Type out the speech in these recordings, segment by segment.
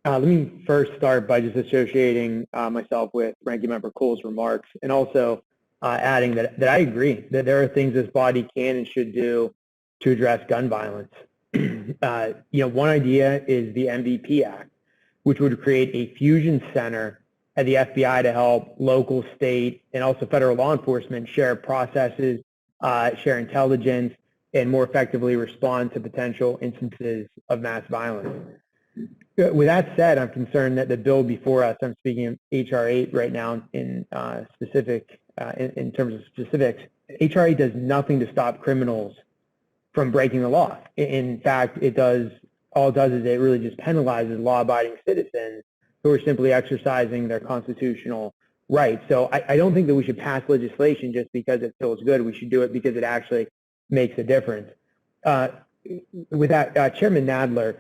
Let me first start by just associating myself with Ranking Member Cole's remarks, and also adding that I agree that there are things this body can and should do to address gun violence. One idea is the MVP Act, which would create a fusion center at the FBI to help local, state, and also federal law enforcement share processes, share intelligence, and more effectively respond to potential instances of mass violence. With that said, I'm concerned that the bill before us, I'm speaking of HR 8 right now in specific, in terms of specifics, HR 8 does nothing to stop criminals from breaking the law. In fact, all it does is it really just penalizes law-abiding citizens who are simply exercising their constitutional rights. So I don't think that we should pass legislation just because it feels good. We should do it because it actually makes a difference. With that, Chairman Nadler,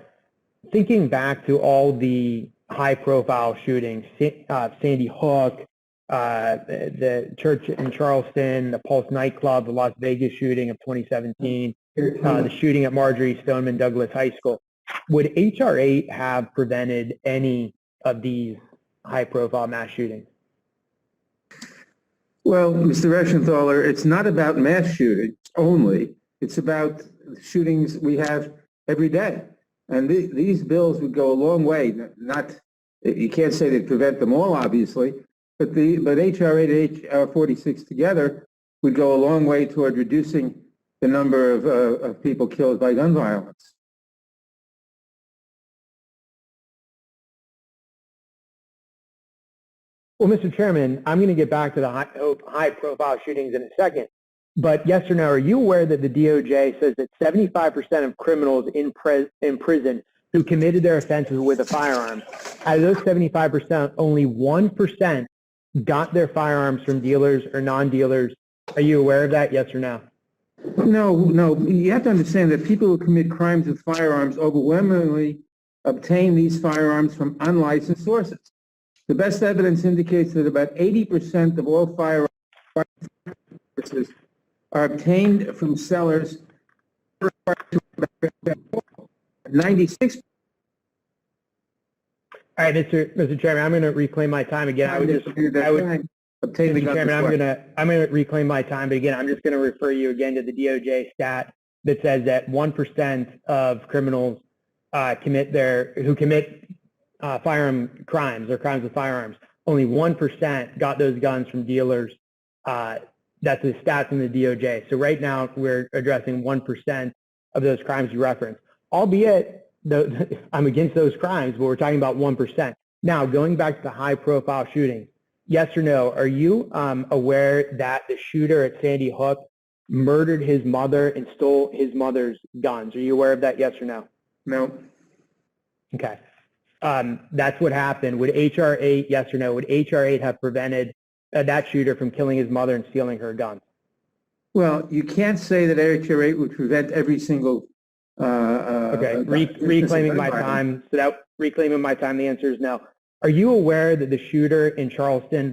thinking back to all the high-profile shootings, Sandy Hook, the church in Charleston, the Pulse nightclub, the Las Vegas shooting of 2017, the shooting at Marjorie Stoneman Douglas High School, would HR 8 have prevented any of these high-profile mass shootings? Well, Mr. Reschenthaler, it's not about mass shootings only. It's about shootings we have every day. And these bills would go a long way. You can't say they prevent them all, obviously, but HR 8 and HR 46 together would go a long way toward reducing the number of people killed by gun violence. Well, Mr. Chairman, I'm going to get back to the high-profile shootings in a second. But yes or no, are you aware that the DOJ says that 75% of criminals in prison who committed their offenses with a firearm, out of those 75%, only 1% got their firearms from dealers or non-dealers? Are you aware of that, yes or no? No. You have to understand that people who commit crimes with firearms overwhelmingly obtain these firearms from unlicensed sources. The best evidence indicates that about 80% of all firearms are obtained from sellers. 96. All right, Mr. Chairman, I'm going to reclaim my time again. I'm going to reclaim my time, but again, I'm just going to refer you again to the DOJ stat that says that 1% of criminals who commit firearm crimes or crimes with firearms, only 1% got those guns from dealers. That's the stats in the DOJ. So right now we're addressing 1% of those crimes you referenced. Albeit, I'm against those crimes, but we're talking about 1%. Now, going back to the high-profile shooting, yes or no, are you aware that the shooter at Sandy Hook murdered his mother and stole his mother's guns? Are you aware of that, yes or no? No. Okay. That's what happened. Would HR 8, yes or no, would HR 8 have prevented that shooter from killing his mother and stealing her guns? Well, you can't say that HR 8 would prevent every single... okay, reclaiming my time. So that reclaiming my time, the answer is no. Are you aware that the shooter in Charleston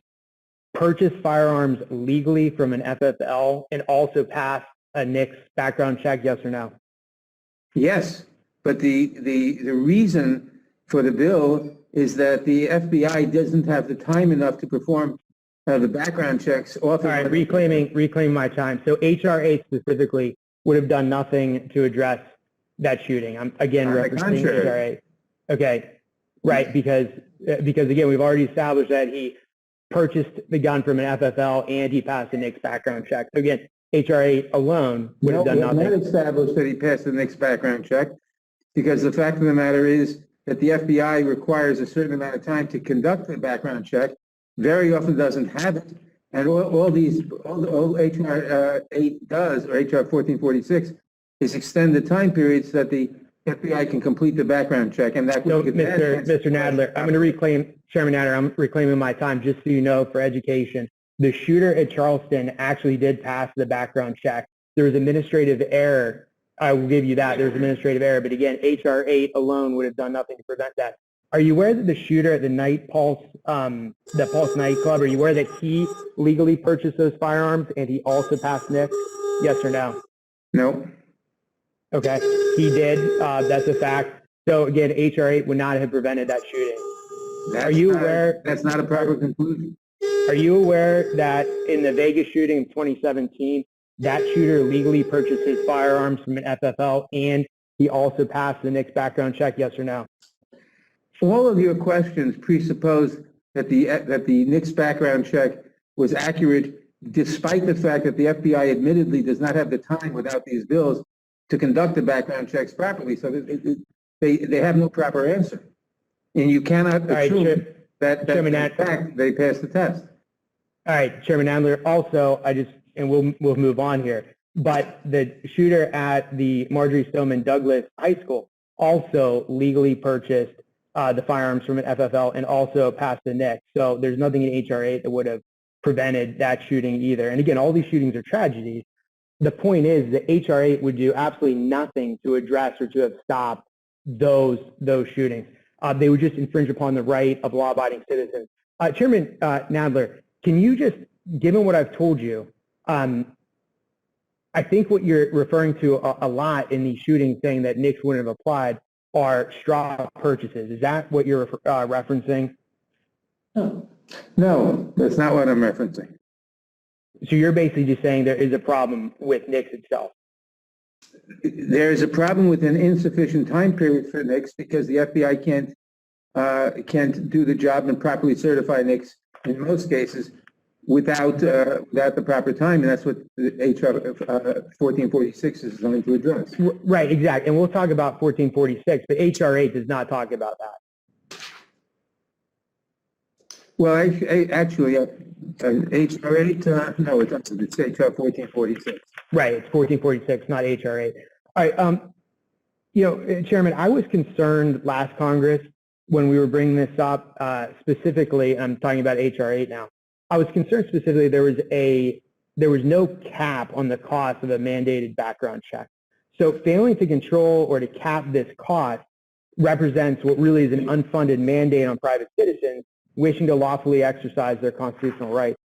purchased firearms legally from an FFL and also passed a NICS background check, yes or no? Yes, but the reason for the bill is that the FBI doesn't have the time enough to perform the background checks. All right, reclaiming my time. So HR 8 specifically would have done nothing to address that shooting. I'm again referencing HR 8. Okay, right, because again, we've already established that he purchased the gun from an FFL and he passed a NICS background check. So again, HR 8 alone would have done nothing. We have not established that he passed the NICS background check, because the fact of the matter is that the FBI requires a certain amount of time to conduct the background check, very often doesn't have it, and all HR 8 does, or HR 1446, is extend the time periods that the FBI can complete the background check, and that. So, Mr. Nadler, I'm going to reclaim, Chairman Nadler, I'm reclaiming my time just so you know, for education. The shooter at Charleston actually did pass the background check. There was administrative error. I will give you that. There's administrative error, but again, HR 8 alone would have done nothing to prevent that. Are you aware that the shooter at the Pulse nightclub, are you aware that he legally purchased those firearms and he also passed NICS? Yes or no? No. Okay, he did. That's a fact. So again, HR 8 would not have prevented that shooting. Are you aware? That's not a proper conclusion. Are you aware that in the Vegas shooting in 2017, that shooter legally purchased his firearms from an FFL and he also passed the NICS background check, yes or no? All of your questions presuppose that the NICS background check was accurate, despite the fact that the FBI admittedly does not have the time without these bills to conduct the background checks properly. So they have no proper answer. And you cannot assume that in fact they passed the test. All right, Chairman Adler, also, we'll move on here, but the shooter at the Marjorie Stoneman Douglas High School also legally purchased the firearms from an FFL and also passed the NICS. So there's nothing in HR 8 that would have prevented that shooting either. And again, all these shootings are tragedies. The point is that HR 8 would do absolutely nothing to address or to have stopped those shootings. They would just infringe upon the right of law-abiding citizens. Chairman Nadler, can you just, given what I've told you, I think what you're referring to a lot in these shootings saying that NICS wouldn't have applied are straw purchases. Is that what you're referencing? No, that's not what I'm referencing. So you're basically just saying there is a problem with NICS itself. There is a problem with an insufficient time period for NICS because the FBI can't do the job and properly certify NICS in most cases without the proper time, and that's what HR 1446 is going to address. Right, exactly. And we'll talk about 1446, but HR 8 does not talk about that. Well, actually, HR 8, no, it doesn't. It's HR 1446. Right, it's 1446, not HR 8. All right, Chairman, I was concerned last Congress when we were bringing this up, specifically, I'm talking about HR 8 now. I was concerned specifically there was no cap on the cost of a mandated background check. So failing to control or to cap this cost represents what really is an unfunded mandate on private citizens wishing to lawfully exercise their constitutional rights.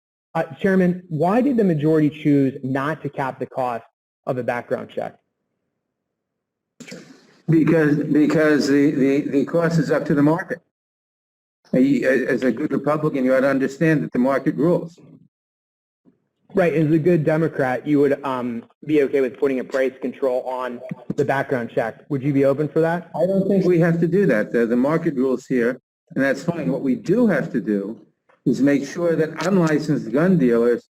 Chairman, why did the majority choose not to cap the cost of a background check? Because the cost is up to the market. As a good Republican, you ought to understand that the market rules. Right. As a good Democrat, you would be okay with putting a price control on the background check. Would you be open for that? I don't think we have to do that. The market rules here, and that's fine. What we do have to do is make sure that unlicensed gun dealers,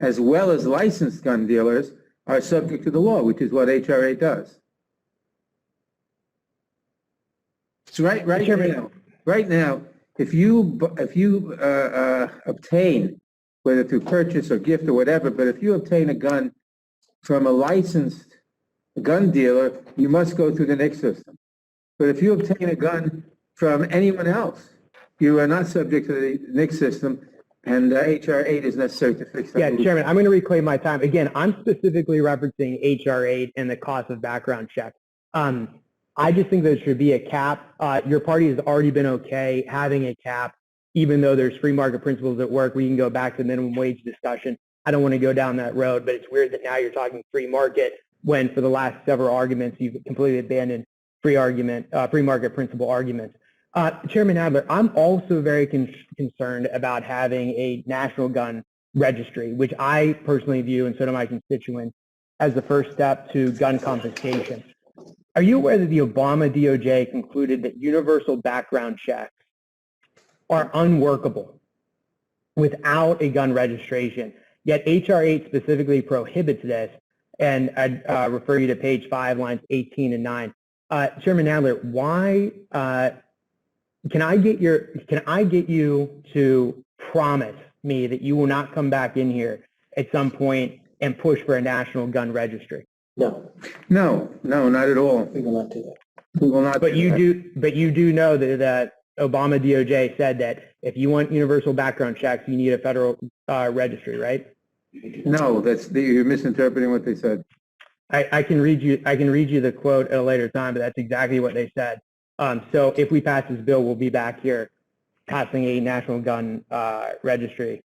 as well as licensed gun dealers, are subject to the law, which is what HR 8 does. So right now, if you obtain, whether through purchase or gift or whatever, but if you obtain a gun from a licensed gun dealer, you must go through the NICS system. But if you obtain a gun from anyone else, you are not subject to the NICS system, and HR 8 is necessary to fix that. Yeah, Chairman, I'm going to reclaim my time. Again, I'm specifically referencing HR 8 and the cost of background check. I just think there should be a cap. Your party has already been okay having a cap, even though there's free market principles at work. We can go back to the minimum wage discussion. I don't want to go down that road, but it's weird that now you're talking free market when for the last several arguments you've completely abandoned free market principle arguments. Chairman Adler, I'm also very concerned about having a national gun registry, which I personally view, and so do my constituents, as the first step to gun confiscation. Are you aware that the Obama DOJ concluded that universal background checks are unworkable without a gun registration? Yet HR 8 specifically prohibits this, and I'd refer you to page 5, lines 18 and 9. Chairman Adler, why can I get you to promise me that you will not come back in here at some point and push for a national gun registry? No, not at all. We will not do that. We will not. But you do know that Obama DOJ said that if you want universal background checks, you need a federal registry, right? No, you're misinterpreting what they said. I can read you the quote at a later time, but that's exactly what they said. So if we pass this bill, we'll be back here passing a national gun registry.